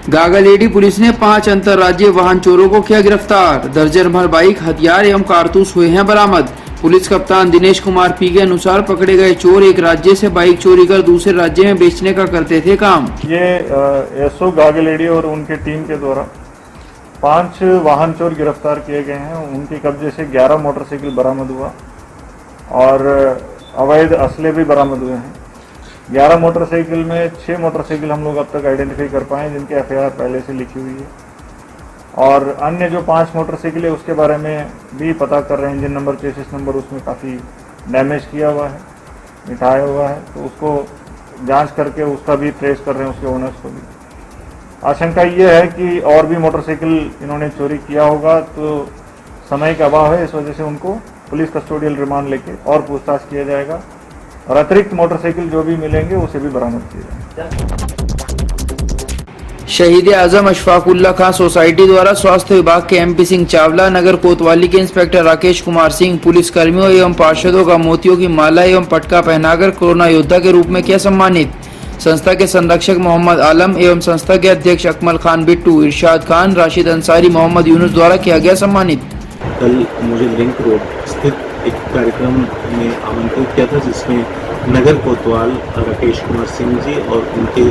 गागालेडी police ने 5 अंतर्राज्यीय वाहन चोरों को किया गिरफ्तार। दर्जन भर बाइक, हथियार एवं कारतूस हुए हैं बरामद। पुलिस कप्तान दिनेश कुमार पी के अनुसार पकड़े गए चोर एक राज्य से बाइक चोरी कर दूसरे राज्य में बेचने का करते थे काम। ये एसओ गागालेडी और उनके टीम के द्वारा 5 वाहन चोर गिरफ्तार किए गए हैं। उनके कब्जे से 11 मोटरसाइकिल बरामद हुआ और अवैध असले भी बरामद हुए हैं। 11 मोटरसाइकिल में 6 मोटरसाइकिल हम लोग अब तक आइडेंटिफाई कर पाए जिनके एफआईआर पहले से लिखी हुई है, और अन्य जो 5 मोटरसाइकिल है उसके बारे में भी पता कर रहे हैं। इंजन नंबर, चेसिस नंबर उसमें काफ़ी डैमेज किया हुआ है, मिटाया हुआ है, तो उसको जांच करके उसका भी ट्रेस कर रहे हैं, उसके ओनर्स को भी। आशंका ये है कि और भी मोटरसाइकिल इन्होंने चोरी किया होगा, तो समय का अभाव है, इस वजह से उनको पुलिस कस्टोडियल रिमांड लेके और पूछताछ किया जाएगा और अतिरिक्त मोटरसाइकिल जो भी मिलेंगे उसे भी बरामद किए जाएंगे। शहीद आजम अशफाकुल्ला खान सोसाइटी द्वारा स्वास्थ्य विभाग के एमपी सिंह चावला, नगर कोतवाली के इंस्पेक्टर राकेश कुमार सिंह, पुलिस कर्मियों एवं पार्षदों का मोतियों की माला एवं पटका पहनाकर कोरोना योद्धा के रूप में किया सम्मानित। संस्था के संरक्षक मोहम्मद आलम एवं संस्था के अध्यक्ष अकमल खान बिट्टू, इरशाद खान, राशिद अंसारी, मोहम्मद यूनुस द्वारा किया गया सम्मानित। कल मुझे लिंक रोड स्थित एक कार्यक्रम में आमंत्रित किया था जिसमें नगर कोतवाल राकेश कुमार सिंह जी और उनके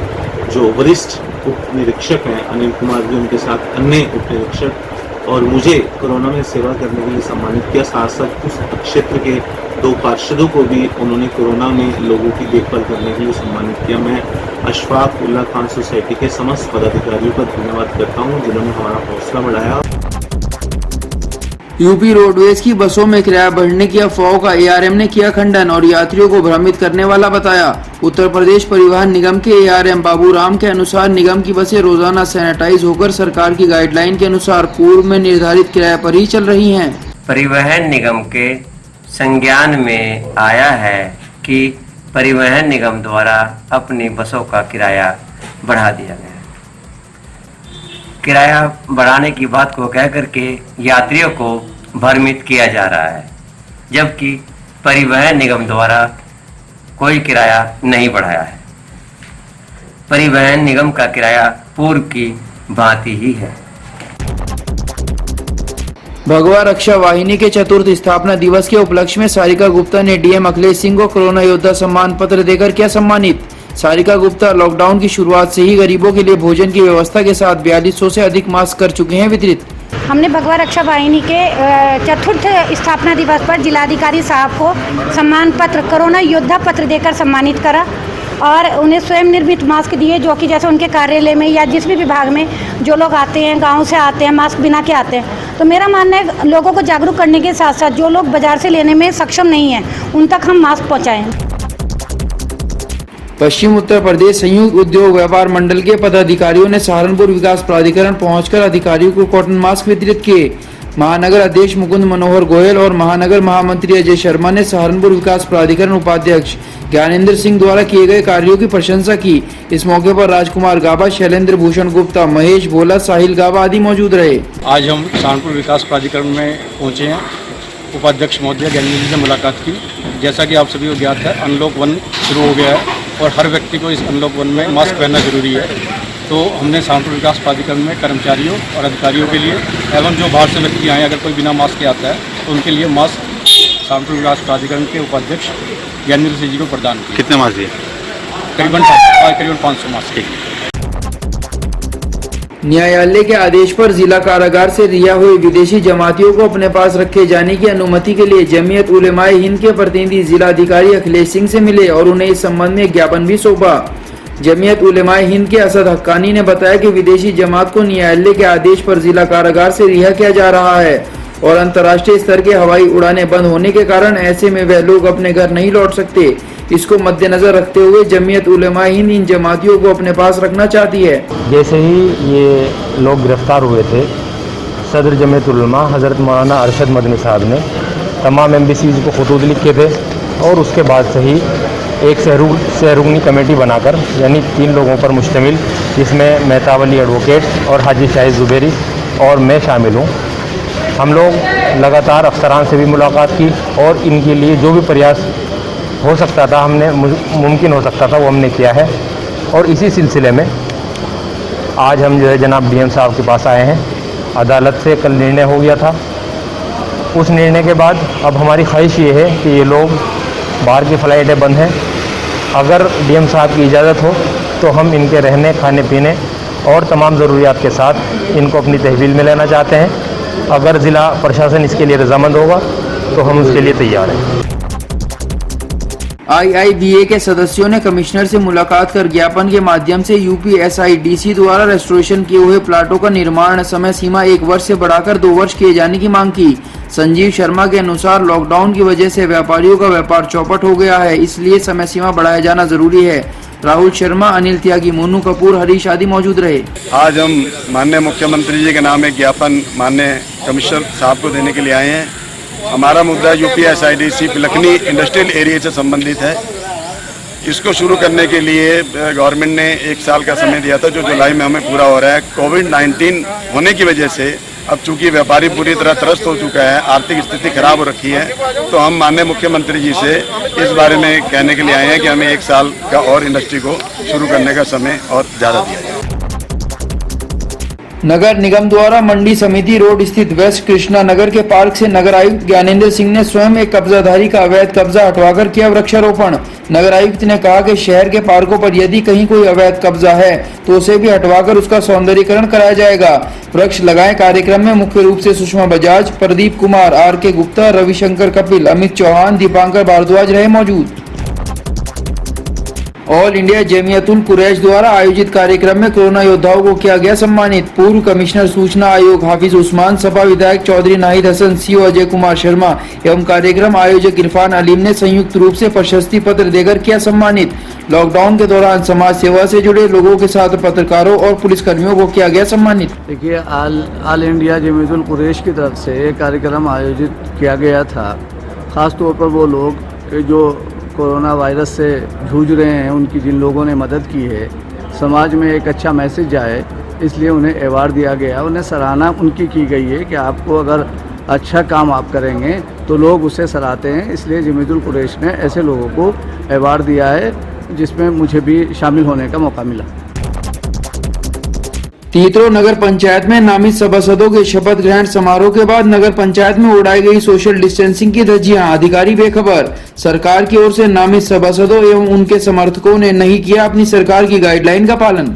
जो वरिष्ठ उप निरीक्षक हैं अनिल कुमार जी, उनके साथ अन्य उप निरीक्षक और मुझे कोरोना में सेवा करने के लिए सम्मानित किया। साथ साथ उस क्षेत्र के 2 पार्षदों को भी उन्होंने कोरोना में लोगों की देखभाल करने के लिए सम्मानित किया। मैं अशफाकुल्ला खान सोसाइटी के समस्त पदाधिकारियों का धन्यवाद करता हूँ जिन्होंने हमारा हौसला बढ़ाया। यूपी रोडवेज की बसों में किराया बढ़ने की अफवाहों का एआरएम ने किया खंडन और यात्रियों को भ्रमित करने वाला बताया। उत्तर प्रदेश परिवहन निगम के एआरएम बाबूराम के अनुसार निगम की बसें रोजाना सैनिटाइज होकर सरकार की गाइडलाइन के अनुसार पूर्व में निर्धारित किराए पर ही चल रही हैं। परिवहन निगम के संज्ञान में आया है कि परिवहन निगम द्वारा अपनी बसों का किराया बढ़ा दिया गया। किराया बढ़ाने की बात को कह करके यात्रियों को भ्रमित किया जा रहा है, जबकि परिवहन निगम द्वारा कोई किराया नहीं बढ़ाया है। परिवहन निगम का किराया पूर्व की भांति ही है। भगवा रक्षा वाहिनी के चतुर्थ स्थापना दिवस के उपलक्ष्य में सारिका गुप्ता ने डीएम अखिलेश सिंह को कोरोना योद्धा सम्मान पत्र देकर किया सम्मानित। सारिका गुप्ता लॉकडाउन की शुरुआत से ही गरीबों के लिए भोजन की व्यवस्था के साथ 4200 से अधिक मास्क कर चुके हैं वितरित। हमने भगवा रक्षा वाहिनी के चतुर्थ स्थापना दिवस पर जिलाधिकारी साहब को सम्मान पत्र, कोरोना योद्धा पत्र देकर सम्मानित करा और उन्हें स्वयं निर्मित मास्क दिए, जो कि जैसे उनके कार्यालय में या जिस भी विभाग में जो लोग आते हैं, गाँव से आते हैं, मास्क बिना के आते हैं। तो मेरा मानना है लोगों को जागरूक करने के साथ साथ जो लोग बाजार से लेने में सक्षम नहीं हैं उन तक हम मास्क पहुँचाएँ। पश्चिम उत्तर प्रदेश संयुक्त उद्योग व्यापार मंडल के पदाधिकारियों ने सहारनपुर विकास प्राधिकरण पहुंचकर अधिकारियों को कॉटन मास्क वितरित किए। महानगर अध्यक्ष मुकुंद मनोहर गोयल और महानगर महामंत्री अजय शर्मा ने सहारनपुर विकास प्राधिकरण उपाध्यक्ष ज्ञानेंद्र सिंह द्वारा किए गए कार्यों की प्रशंसा की। इस मौके पर राजकुमार गाबा, शैलेंद्र भूषण गुप्ता, महेश भोला, साहिल गाबा आदि मौजूद रहे। आज हम सहारनपुर विकास प्राधिकरण में पहुंचे हैं। उपाध्यक्ष महोदय ज्ञानेंद्र जी से मुलाकात की। जैसा कि आप सभी को ज्ञात है, अनलॉक 1 शुरू हो गया है और हर व्यक्ति को इस अनलॉक 1 में मास्क पहनना जरूरी है। तो हमने सहारनपुर विकास प्राधिकरण में कर्मचारियों और अधिकारियों के लिए एवं जो बाहर से व्यक्ति आए, अगर कोई बिना मास्क के आता है तो उनके लिए मास्क सहारनपुर विकास प्राधिकरण के उपाध्यक्ष ज्ञानेंद्र सिंह जी को प्रदान किए। कितने मास्क दिए? करीबन 500 मास्क। न्यायालय के आदेश पर जिला कारागार से रिहा हुए विदेशी जमातियों को अपने पास रखे जाने की अनुमति के लिए जमीयत उलेमाए हिंद के प्रतिनिधि जिलाधिकारी अखिलेश सिंह से मिले और उन्हें इस संबंध में ज्ञापन भी सौंपा। जमीयत उलेमाए हिंद के असद हक्कानी ने बताया कि विदेशी जमात को न्यायालय के आदेश पर जिला कारागार से रिहा किया जा रहा है और अंतर्राष्ट्रीय स्तर के हवाई उड़ानें बंद होने के कारण ऐसे में वह लोग अपने घर नहीं लौट सकते। इसको मद्देनजर रखते हुए जमीयत उलेमाए हिंद इन जमातियों को अपने पास रखना चाहती है। जैसे ही ये लोग गिरफ्तार हुए थे, सदर जमीयत उलमा हज़रत मौलाना अरशद मदनी साहब ने तमाम एम्बेसीज को खतूत लिखे थे और उसके बाद से ही एक सहरुगनी कमेटी बनाकर, यानी 3 लोगों पर मुश्तमिल, जिसमें मेहताब अली एडवोकेट और हाजी शाहिद ज़ुबैरी और मैं शामिल हूँ, हम लोग लगातार अफसरान से भी मुलाकात की और इनके लिए जो भी प्रयास हो सकता था मुमकिन हो सकता था वो हमने किया है। और इसी सिलसिले में आज हम जो है जनाब डीएम साहब के पास आए हैं। अदालत से कल निर्णय हो गया था। उस निर्णय के बाद अब हमारी ख्वाहिश ये है कि ये लोग बाहर की फ़्लाइटें बंद हैं, अगर डीएम साहब की इजाज़त हो तो हम इनके रहने खाने पीने और तमाम ज़रूरियात के साथ इनको अपनी तहवील में लेना चाहते हैं। अगर ज़िला प्रशासन इसके लिए रजामंद होगा तो हम उसके लिए तैयार हैं। IIBA के सदस्यों ने कमिश्नर से मुलाकात कर ज्ञापन के माध्यम से UPSIDC द्वारा रेस्टोरेशन किए हुए प्लाटों का निर्माण समय सीमा 1 वर्ष से बढ़ाकर 2 वर्ष किए जाने की मांग की। संजीव शर्मा के अनुसार लॉकडाउन की वजह से व्यापारियों का व्यापार चौपट हो गया है, इसलिए समय सीमा बढ़ाया जाना जरूरी है। राहुल शर्मा, अनिल त्यागी, मोनू कपूर, हरीश आदि मौजूद रहे। आज हम माननीय मुख्यमंत्री जी के नाम एक ज्ञापन माननीय कमिश्नर साहब को देने के लिए आए हैं। हमारा मुद्दा UPSIDC पिलखनी इंडस्ट्रियल एरिया से संबंधित है। इसको शुरू करने के लिए गवर्नमेंट ने 1 साल का समय दिया था, जो जुलाई में हमें पूरा हो रहा है। कोविड-19 होने की वजह से अब चूंकि व्यापारी पूरी तरह त्रस्त हो चुका है, आर्थिक स्थिति खराब हो रखी है, तो हम माननीय मुख्यमंत्री जी से इस बारे में कहने के लिए आए हैं कि हमें 1 साल का और इंडस्ट्री को शुरू करने का समय और ज़्यादा दिया जाए। नगर निगम द्वारा मंडी समिति रोड स्थित वेस्ट कृष्णा नगर के पार्क से नगर आयुक्त ज्ञानेंद्र सिंह ने स्वयं एक कब्जाधारी का अवैध कब्जा हटवाकर किया वृक्षारोपण। नगर आयुक्त ने कहा कि शहर के पार्कों पर यदि कहीं कोई अवैध कब्जा है तो उसे भी हटवाकर उसका सौंदर्यीकरण कराया जाएगा। वृक्ष लगाएं कार्यक्रम में मुख्य रूप से सुषमा बजाज, प्रदीप कुमार, RK गुप्ता, रविशंकर कपिल, अमित चौहान, दीपांकर भारद्वाज रहे मौजूद। ऑल इंडिया जमीयतुल कुरैश द्वारा आयोजित कार्यक्रम में कोरोना योद्धाओं को किया गया सम्मानित। पूर्व कमिश्नर सूचना आयोग हाफिज उस्मान, सपा विधायक चौधरी नाहिद हसन, CO अजय कुमार शर्मा एवं कार्यक्रम आयोजक इरफान अलीम ने संयुक्त रूप से प्रशस्ति पत्र देकर किया सम्मानित। लॉकडाउन के दौरान समाज सेवा से जुड़े लोगों के साथ पत्रकारों और पुलिसकर्मियों को किया गया सम्मानित। देखिए, ऑल इंडिया जमीयतुल कुरैश की तरफ से एक कार्यक्रम आयोजित किया गया था। ख़ास तौर पर वो लोग जो कोरोना वायरस से जूझ रहे हैं, उनकी जिन लोगों ने मदद की है, समाज में एक अच्छा मैसेज जाए, इसलिए उन्हें अवार्ड दिया गया। उन्हें सराहना उनकी की गई है कि आपको अगर अच्छा काम आप करेंगे तो लोग उसे सराहते हैं, इसलिए जमीयतुल कुरैश ने ऐसे लोगों को अवार्ड दिया है, जिसमें मुझे भी शामिल होने का मौका मिला। तीतरो नगर पंचायत में नामित सभासदों के शपथ ग्रहण समारोह के बाद नगर पंचायत में उड़ाई गई सोशल डिस्टेंसिंग की धज्जियां, अधिकारी बेखबर। सरकार की ओर से नामित सभासदों एवं उनके समर्थकों ने नहीं किया अपनी सरकार की गाइडलाइन का पालन।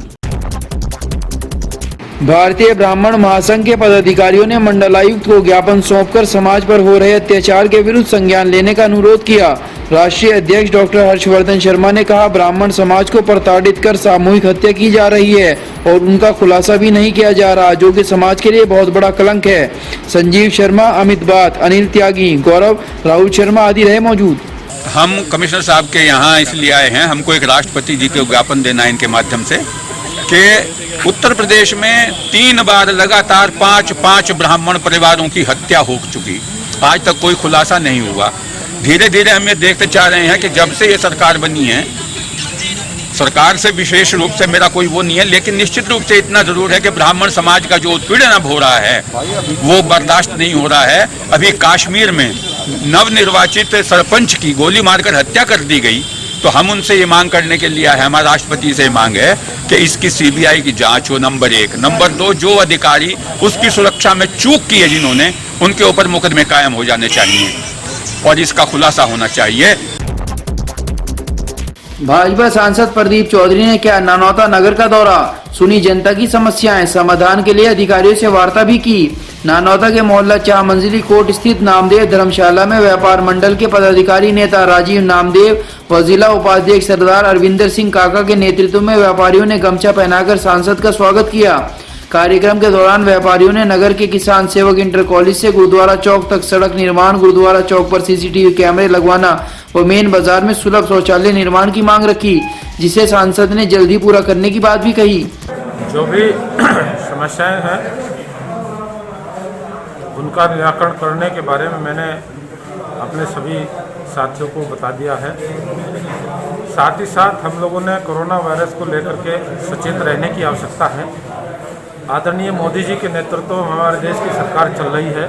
भारतीय ब्राह्मण महासंघ के पदाधिकारियों ने मंडलायुक्त को ज्ञापन सौंपकर समाज पर हो रहे अत्याचार के विरुद्ध संज्ञान लेने का अनुरोध किया। राष्ट्रीय अध्यक्ष डॉक्टर हर्षवर्धन शर्मा ने कहा, ब्राह्मण समाज को प्रताड़ित कर सामूहिक हत्या की जा रही है और उनका खुलासा भी नहीं किया जा रहा, जो कि समाज के लिए बहुत बड़ा कलंक है। संजीव शर्मा, अमित बात, अनिल त्यागी, गौरव, राहुल शर्मा आदि रहे मौजूद। हम कमिश्नर साहब के यहाँ इसलिए आए हैं, हमको एक राष्ट्रपति जी को ज्ञापन देना है इनके माध्यम से कि उत्तर प्रदेश में 3 बार लगातार 5 ब्राह्मण परिवारों की हत्या हो चुकी, आज तक कोई खुलासा नहीं हुआ। धीरे धीरे हम ये देखते चाह रहे हैं कि जब से ये सरकार बनी है, सरकार से विशेष रूप से मेरा कोई वो नहीं है, लेकिन निश्चित रूप से इतना जरूर है कि ब्राह्मण समाज का जो उत्पीड़न अब हो रहा है वो बर्दाश्त नहीं हो रहा है। अभी कश्मीर में नवनिर्वाचित सरपंच की गोली मारकर हत्या कर दी गई, तो हम उनसे ये मांग करने के लिए आए, हमारे राष्ट्रपति से मांग है कि इसकी CBI की जांच हो, नंबर 1। नंबर 2, जो अधिकारी उसकी सुरक्षा में चूक की है जिन्होंने, उनके ऊपर मुकदमे कायम हो जाने चाहिए और इसका खुलासा होना चाहिए। भाजपा सांसद प्रदीप चौधरी ने किया नानौता नगर का दौरा, सुनी जनता की समस्याएं, समाधान के लिए अधिकारियों से वार्ता भी की। नानौता के मोहल्ला 4 मंजिली कोर्ट स्थित नामदेव धर्मशाला में व्यापार मंडल के पदाधिकारी नेता राजीव नामदेव व जिला उपाध्यक्ष सरदार अरविंदर सिंह काका के नेतृत्व में व्यापारियों ने गमछा पहनाकर सांसद का स्वागत किया। कार्यक्रम के दौरान व्यापारियों ने नगर के किसान सेवक इंटर कॉलेज से गुरुद्वारा चौक तक सड़क निर्माण, गुरुद्वारा चौक पर CCTV कैमरे लगवाना व मेन बाजार में सुलभ शौचालय निर्माण की मांग रखी, जिसे सांसद ने जल्दी पूरा करने की बात भी कही। जो भी समस्याएं हैं उनका निराकरण करने के बारे में मैंने अपने सभी साथियों को बता दिया है। साथ ही साथ हम लोगों ने कोरोना वायरस को लेकर के सचेत रहने की आवश्यकता है। आदरणीय मोदी जी के नेतृत्व में हमारे देश की सरकार चल रही है।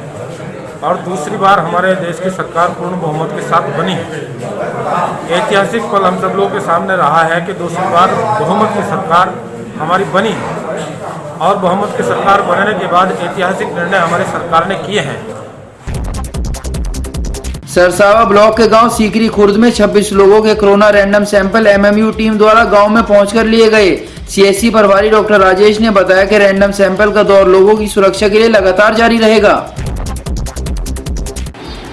और दूसरी बार हमारे देश की सरकार पूर्ण बहुमत के साथ बनी है। ऐतिहासिक पल हम सब लोगों के सामने रहा है कि दूसरी बार बहुमत की सरकार हमारी बनी है और बहुमत की सरकार बनने के बाद ऐतिहासिक निर्णय हमारी सरकार ने किए हैं। सरसावा ब्लॉक के गांव सीकरी खुर्द में 26 लोगों के corona random sample MMU team द्वारा गांव में पहुंचकर लिए गए। सीएससी प्रभारी डॉक्टर राजेश ने बताया कि रैंडम सैंपल का दौर लोगों की सुरक्षा के लिए लगातार जारी रहेगा।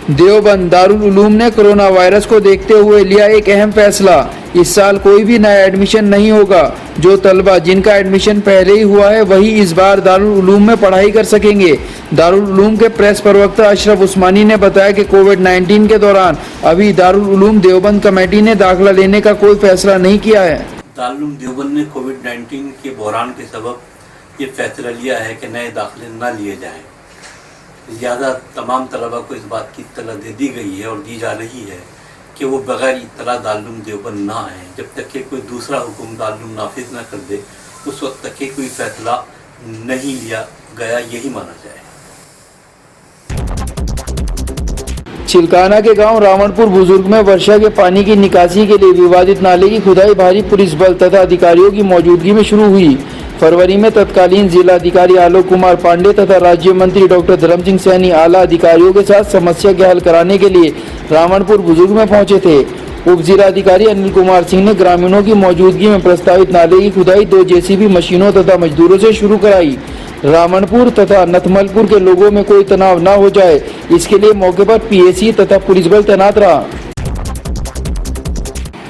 देवबंद दारुल उलूम ने कोरोना वायरस को देखते हुए लिया एक अहम फैसला। इस साल कोई भी नया एडमिशन नहीं होगा। जो तलबा जिनका एडमिशन पहले ही हुआ है वही इस बार दारुल उलूम में पढ़ाई कर सकेंगे। दारुल उलूम के प्रेस प्रवक्ता अशरफ उस्मानी ने बताया कि कोविड-19 के दौरान अभी दारुल उलूम देवबंद कमेटी ने दाखिला लेने का कोई फैसला नहीं किया है। दारुल उलूम देवबंद ने कोविड-19 के बहरान के सबब ये फैसला लिया है कि नए दाखिले न लिए जाएं। ज़्यादा तमाम तलबा को इस बात की इत्तला दे दी गई है और दी जा रही है कि वो बगैर इत्तला दारुल उलूम देवबंद ना आए जब तक कि कोई दूसरा हुक्म दारुल उलूम नाफिज न कर दे, उस वक्त तक कि कोई फैसला नहीं लिया गया, यही माना जाए। चिलकाना के गांव रावणपुर बुजुर्ग में वर्षा के पानी की निकासी के लिए विवादित नाले की खुदाई भारी पुलिस बल तथा अधिकारियों की मौजूदगी में शुरू हुई। फरवरी में तत्कालीन जिलाधिकारी आलोक कुमार पांडे तथा राज्य मंत्री डॉक्टर धर्म सिंह सैनी आला अधिकारियों के साथ समस्या के हल कराने के लिए रावणपुर बुजुर्ग में पहुंचे थे। उप जिलाधिकारी अनिल कुमार सिंह ने ग्रामीणों की मौजूदगी में प्रस्तावित नाले की खुदाई 2 जेसीबी मशीनों तथा मजदूरों से शुरू कराई। रावणपुर तथा नथमलपुर के लोगों में कोई तनाव न हो जाए, इसके लिए मौके पर पीएसी तथा पुलिस बल तैनात रहा।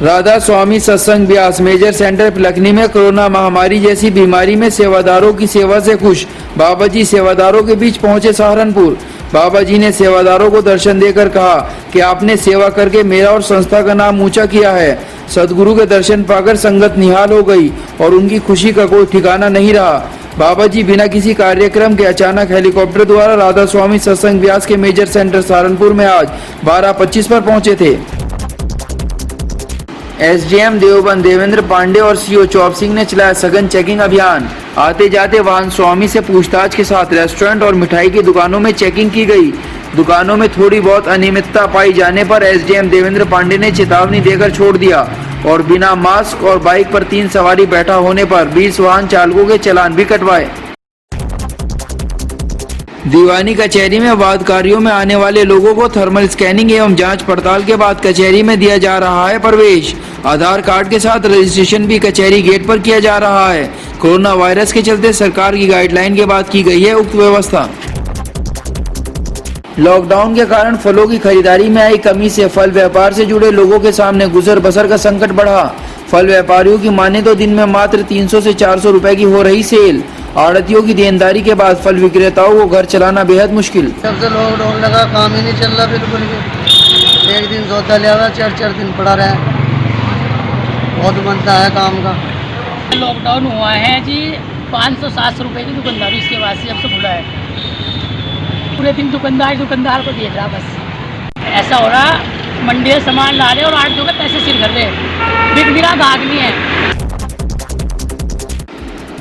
राधा स्वामी सत्संग ब्यास मेजर सेंटर पिलखनी में कोरोना महामारी जैसी बीमारी में सेवादारों की सेवा से खुश बाबा जी सेवादारों के बीच पहुंचे सहारनपुर। बाबा जी ने सेवादारों को दर्शन देकर कहा कि आपने सेवा करके मेरा और संस्था का नाम ऊंचा किया है। सदगुरु के दर्शन पाकर संगत निहाल हो गई और उनकी खुशी का कोई ठिकाना नहीं रहा। बाबा जी बिना किसी कार्यक्रम के अचानक हेलीकॉप्टर द्वारा राधा स्वामी सत्संग ब्यास के मेजर सेंटर सहारनपुर में आज 12:25 पर पहुंचे थे। एसडीएम देवबंद देवेंद्र पांडे और सीओ चौप सिंह ने चलाया सघन चेकिंग अभियान। आते जाते वाहन स्वामी से पूछताछ के साथ रेस्टोरेंट और मिठाई की दुकानों में चेकिंग की गई। दुकानों में थोड़ी बहुत अनियमितता पाई जाने पर एसडीएम देवेंद्र पांडे ने चेतावनी देकर छोड़ दिया और बिना मास्क और बाइक पर 3 सवारी बैठा होने पर 20 वाहन चालकों के चालान भी कटवाए। दीवानी कचहरी में वादकारियों में आने वाले लोगों को थर्मल स्कैनिंग एवं जांच पड़ताल के बाद कचहरी में दिया जा रहा है प्रवेश। आधार कार्ड के साथ रजिस्ट्रेशन भी कचहरी गेट पर किया जा रहा है। कोरोना वायरस के चलते सरकार की गाइडलाइन के बाद की गई है उक्त व्यवस्था। लॉकडाउन के कारण फलों की खरीदारी में आई कमी से फल व्यापार से जुड़े लोगों के सामने गुजर बसर का संकट बढ़ा। फल व्यापारियों की माने तो दिन में मात्र 300 से 400 रुपए की हो रही सेल। आड़तियों की देनदारी के बाद फल विक्रेताओं को घर चलाना बेहद मुश्किल। जब से लॉकडाउन लगा काम ही नहीं चल रहा बिल्कुल भी। एक दिन सौदा लिया हुआ 4-4 दिन पड़ा रहा, बहुत बनता है काम का। लॉकडाउन हुआ है जी 500-700 रुपए की दुकानदारी, इसके बाद से जब से खुला है पूरे दिन दुकानदार को दे रहा। बस ऐसा हो रहा, मंडी से सामान ला रहे और आड़तियों के पैसे सिर कर रहे, बिक बिरा भाग नहीं है।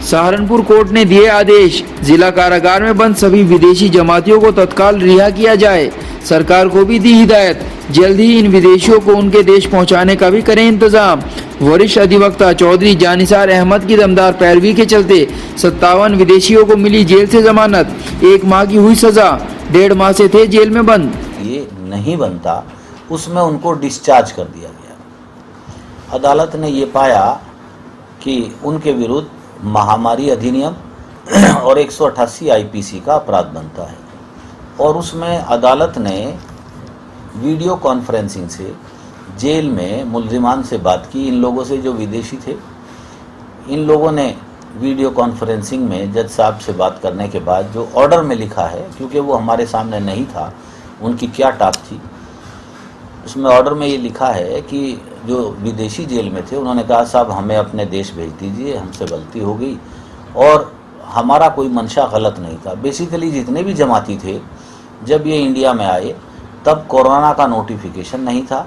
सहारनपुर कोर्ट ने दिए आदेश, जिला कारागार में बंद सभी विदेशी जमातियों को तत्काल रिहा किया जाए। सरकार को भी दी हिदायत, जल्द ही इन विदेशियों को उनके देश पहुंचाने का भी करें इंतजाम। वरिष्ठ अधिवक्ता चौधरी जानिसार अहमद की दमदार पैरवी के चलते 57 विदेशियों को मिली जेल से जमानत। 1 माह की हुई सजा, 1.5 माह से थे जेल में बंद। ये नहीं बनता उसमें उनको डिस्चार्ज कर दिया गया। अदालत ने ये पाया कि उनके विरुद्ध महामारी अधिनियम और 188 आईपीसी का अपराध बनता है और उसमें अदालत ने वीडियो कॉन्फ्रेंसिंग से जेल में मुलजिमान से बात की। इन लोगों से जो विदेशी थे, इन लोगों ने वीडियो कॉन्फ्रेंसिंग में जज साहब से बात करने के बाद जो ऑर्डर में लिखा है, क्योंकि वो हमारे सामने नहीं था उनकी क्या टाप थी, उसमें ऑर्डर में ये लिखा है कि जो विदेशी जेल में थे उन्होंने कहा साहब हमें अपने देश भेज दीजिए, हमसे गलती हो गई और हमारा कोई मंशा गलत नहीं था। बेसिकली जितने भी जमाती थे जब ये इंडिया में आए तब कोरोना का नोटिफिकेशन नहीं था,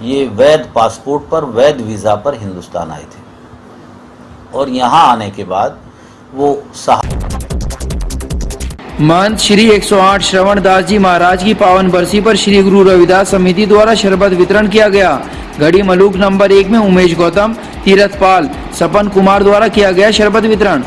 ये वैध पासपोर्ट पर वैध वीज़ा पर हिंदुस्तान आए थे और यहाँ आने के बाद वो महंत श्री 108 श्रवण दास जी महाराज की पावन बरसी पर श्री गुरु रविदास समिति द्वारा शरबत वितरण किया गया। घड़ी मलूक नंबर 1 में उमेश गौतम, तीरथ पाल, सपन कुमार द्वारा किया गया शरबत वितरण।